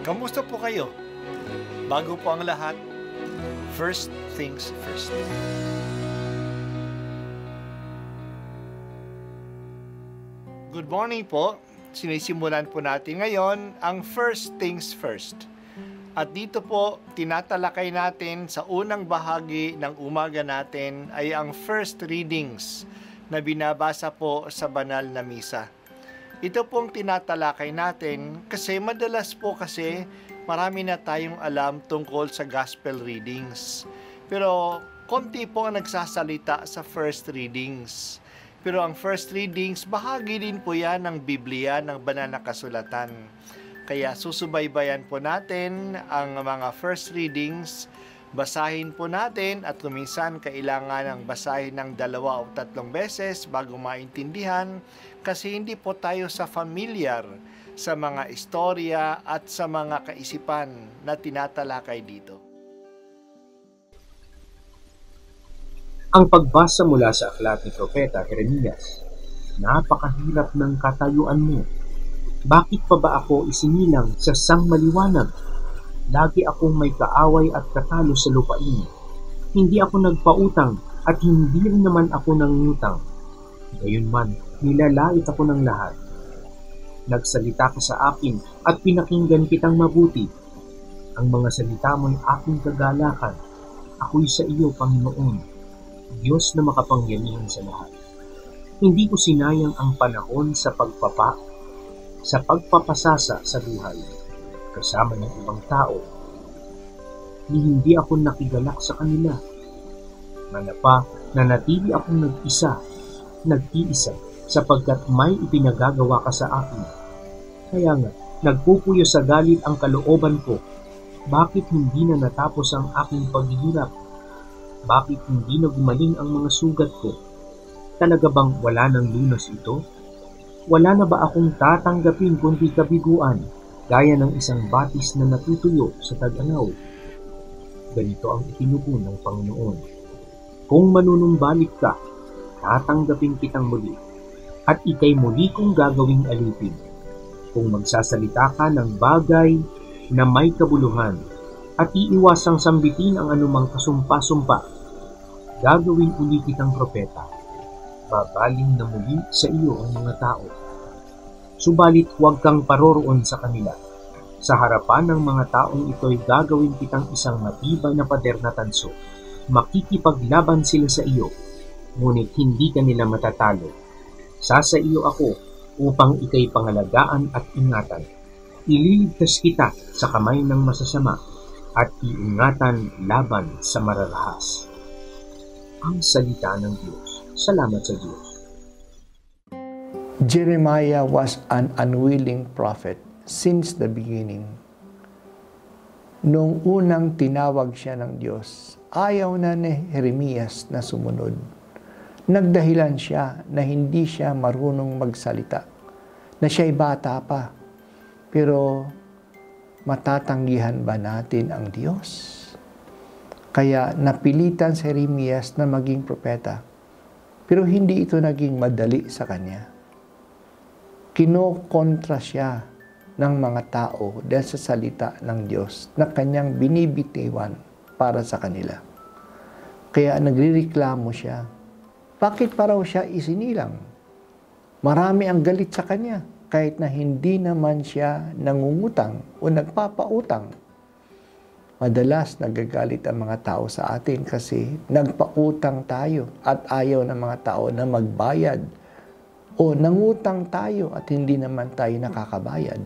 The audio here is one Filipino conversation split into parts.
Kamusta po kayo? Bago po ang lahat, first things first. Good morning po. Sinisimulan po natin ngayon ang first things first. At dito po, tinatalakay natin sa unang bahagi ng umaga natin ay ang first readings na binabasa po sa banal na misa. Ito pong tinatalakay natin kasi madalas po kasi marami na tayong alam tungkol sa gospel readings. Pero konti po ang nagsasalita sa first readings. Pero ang first readings, bahagi din po yan ng Biblia, ng banal na kasulatan. Kaya susubaybayan po natin ang mga first readings, basahin po natin at kuminsan kailangan ng basahin ng 2 o 3 beses bago maintindihan kasi hindi po tayo familiar sa mga istorya at sa mga kaisipan na tinatalakay dito. Ang pagbasa mula sa aklat ni Propeta Jeremias. Napakahirap ng katayuan mo. Bakit pa ba ako isinilang sa sangmaliwanag? Lagi akong may kaaway at katalo sa lupain. Hindi ako nagpautang at hindi rin naman ako nangungutang. Gayunman, nilalait ako ng lahat. Nagsalita ka sa akin at pinakinggan kitang mabuti. Ang mga salita mo'y aking kagalakan. Ako'y sa iyo, Panginoon, Diyos na makapangyarihan sa lahat. Hindi ko sinayang ang panahon sa pagpapasasa sa buhay, kasama ng ibang tao. Hindi ako nakigalak sa kanila. Manapa, nanatili akong nag-iisa, sapagkat may ipinagagawa ka sa akin. Kaya nga, nagpupuyo sa galit ang kalooban ko. Bakit hindi na natapos ang aking paghihirap? Bakit hindi na gumaling ang mga sugat ko? Talaga bang wala ng lunas ito? Wala na ba akong tatanggapin kundi kabiguan, gaya ng isang batis na natutuyo sa tag-araw? Ganito ang itinugo ng Panginoon. Kung manunumbalik ka, tatanggapin kitang muli, at ikay muli kong gagawing alipin. Kung magsasalita ka ng bagay na may kabuluhan, at iiwasang sambitin ang anumang kasumpa-sumpa, gagawin uli kitang propeta. Babaling na muli sa iyo ang mga tao. Subalit huwag kang paroroon sa kanila. Sa harapan ng mga taong ito'y gagawin kitang isang matibay na pader na tanso. Makikipaglaban sila sa iyo, ngunit hindi ka nila matatalo. Sa iyo ako upang ikay pangalagaan at ingatan. Ililigtas kita sa kamay ng masasama at iingatan laban sa mararahas. Ang salita ng Diyos. Salamat sa Diyos. Jeremiah was an unwilling prophet since the beginning. Noong unang tinawag siya ng Diyos, ayaw na ni Jeremias na sumunod. Nagdahilan siya na hindi siya marunong magsalita, na siya'y bata pa. Pero matatanggihan ba natin ang Diyos? Kaya napilitan si Jeremias na maging propeta. Pero hindi ito naging madali sa kanya. Kinokontra siya ng mga tao dahil sa salita ng Diyos na kanyang binibitiwan para sa kanila. Kaya nagrireklamo siya. Bakit pa raw siya isinilang? Marami ang galit sa kanya kahit na hindi naman siya nangungutang o nagpapautang. Madalas nagagalit ang mga tao sa atin kasi nagpautang tayo at ayaw ng mga tao na magbayad. O nangutang tayo at hindi naman tayo nakakabayad.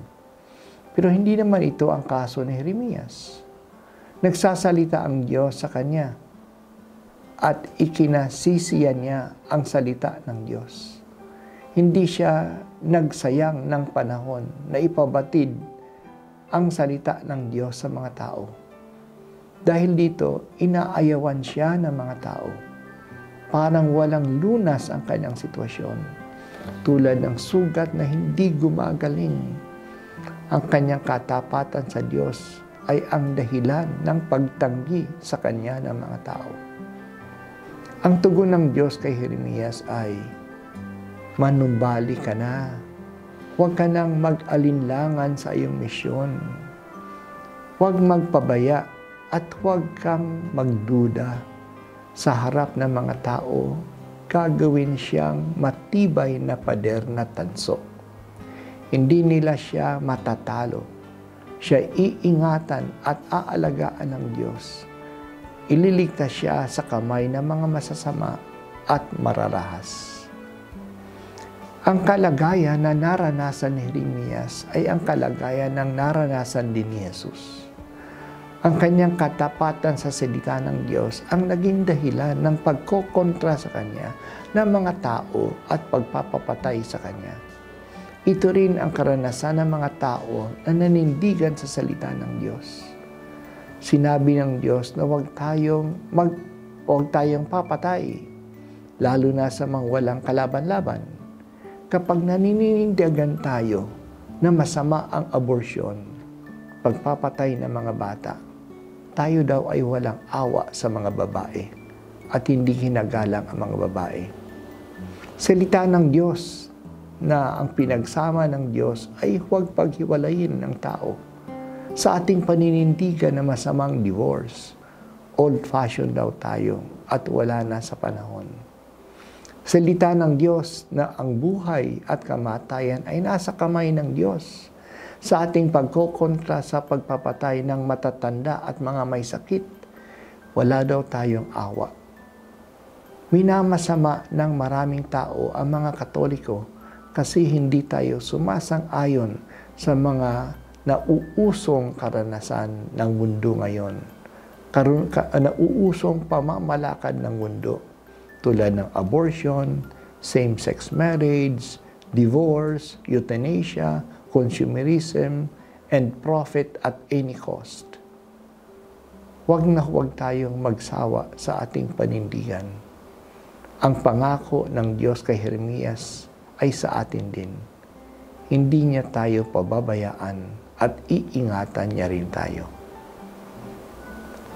Pero hindi naman ito ang kaso ni Jeremias. Nagsasalita ang Diyos sa kanya at ikinasisiyan niya ang salita ng Diyos. Hindi siya nagsayang ng panahon na ipabatid ang salita ng Diyos sa mga tao. Dahil dito, inaayawan siya ng mga tao. Parang walang lunas ang kanyang sitwasyon. Tulad ng sugat na hindi gumagaling. Ang kanyang katapatan sa Diyos ay ang dahilan ng pagtanggi sa kanya ng mga tao. Ang tugon ng Diyos kay Jeremias ay, manumbalik ka na. Huwag ka nang mag-alinlangan sa iyong misyon. Huwag magpabaya at huwag kang magduda. Sa harap ng mga tao, gagawin siyang matibay na pader na tanso. Hindi nila siya matatalo. Siya iingatan at aalagaan ng Diyos. Ililigtas siya sa kamay ng mga masasama at mararahas. Ang kalagayan na naranasan ni Jeremias ay ang kalagayan ng naranasan din ni Jesus. Ang kanyang katapatan sa salita ng Diyos ang naging dahilan ng pagkokontra sa kanya ng mga tao at pagpapapatay sa kanya. Ito rin ang karanasan ng mga tao na nanindigan sa salita ng Diyos. Sinabi ng Diyos na huwag tayong papatay, lalo na sa mga walang kalaban-laban. Kapag naninindigan tayo na masama ang abortion, pagpapatay ng mga bata, tayo daw ay walang awa sa mga babae at hindi hinagalang ang mga babae. Salita ng Diyos na ang pinagsama ng Diyos ay huwag paghiwalayin ng tao. Sa ating paninindigan na masamang divorce, old-fashioned daw tayo at wala na sa panahon. Salita ng Diyos na ang buhay at kamatayan ay nasa kamay ng Diyos. Sa ating pagkokontra sa pagpapatay ng matatanda at mga may sakit, wala daw tayong awa. Minamasama ng maraming tao ang mga Katoliko kasi hindi tayo sumasang-ayon sa mga nauusong karanasan ng mundo ngayon. Nauusong pamamalakad ng mundo tulad ng abortion, same-sex marriage, divorce, euthanasia, consumerism, and profit at any cost. Huwag na huwag tayong magsawa sa ating panindigan. Ang pangako ng Diyos kay Jeremias ay sa atin din. Hindi niya tayo pababayaan at iingatan niya rin tayo.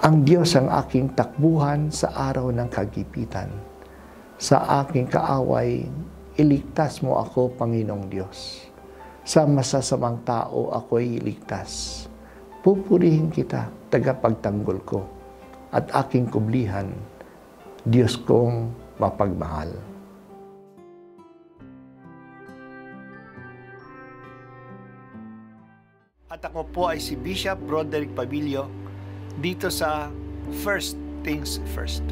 Ang Diyos ang aking takbuhan sa araw ng kagipitan. Sa aking kaaway, iligtas mo ako, Panginoong Diyos. Sa masasamang tao ako'y iligtas. Pupurihin kita, tagapagtanggol ko, at aking kublihan, Diyos kong mapagmahal. At ako po ay si Bishop Broderick Pabilio dito sa First Things First.